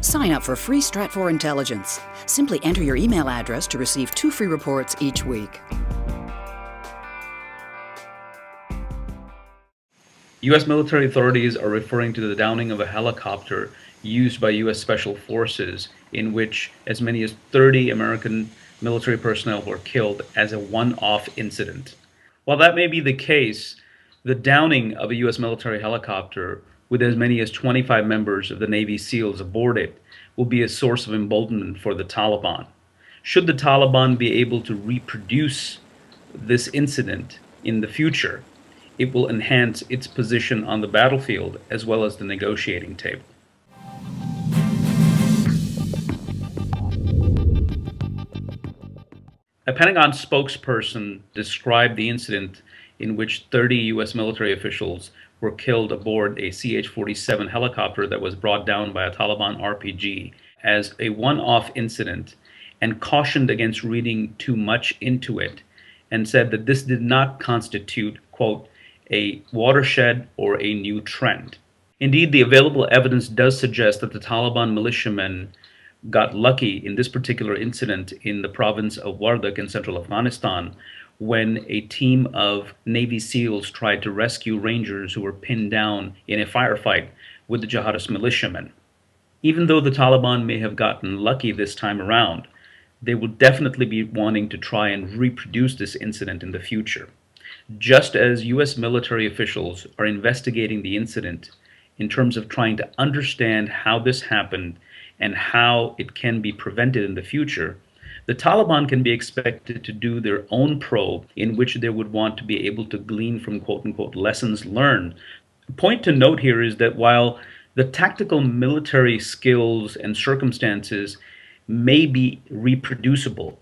Sign up for free Stratfor Intelligence. Simply enter your email address to receive 2 free reports each week. U.S. military authorities are referring to the downing of a helicopter used by U.S. Special Forces, in which as many as 30 American military personnel were killed, as a one-off incident. While that may be the case, the downing of a U.S. military helicopter with as many as 25 members of the Navy SEALs aboard it will be a source of emboldenment for the Taliban. Should the Taliban be able to reproduce this incident in the future, it will enhance its position on the battlefield as well as the negotiating table. A Pentagon spokesperson described the incident in which 30 U.S. military officials were killed aboard a CH-47 helicopter that was brought down by a Taliban RPG as a one-off incident, and cautioned against reading too much into it, and said that this did not constitute, quote, a watershed or a new trend. Indeed, the available evidence does suggest that the Taliban militiamen got lucky in this particular incident in the province of Wardak in central Afghanistan, when a team of Navy SEALs tried to rescue Rangers who were pinned down in a firefight with the jihadist militiamen. Even though the Taliban may have gotten lucky this time around, they will definitely be wanting to try and reproduce this incident in the future. Just as U.S. military officials are investigating the incident in terms of trying to understand how this happened and how it can be prevented in the future, the Taliban can be expected to do their own probe in which they would want to be able to glean from quote-unquote lessons learned. The point to note here is that while the tactical military skills and circumstances may be reproducible,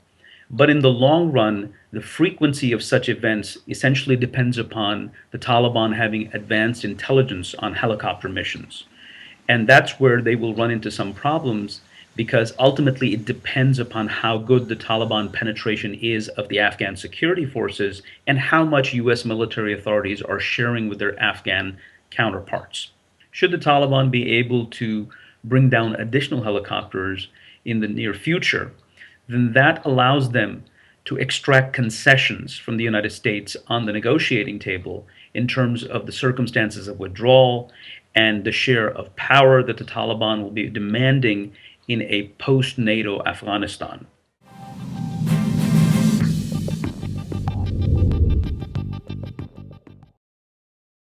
but in the long run, the frequency of such events essentially depends upon the Taliban having advanced intelligence on helicopter missions. And that's where they will run into some problems, because ultimately it depends upon how good the Taliban penetration is of the Afghan security forces and how much U.S. military authorities are sharing with their Afghan counterparts. Should the Taliban be able to bring down additional helicopters in the near future, then that allows them to extract concessions from the United States on the negotiating table in terms of the circumstances of withdrawal and the share of power that the Taliban will be demanding in a post-NATO Afghanistan.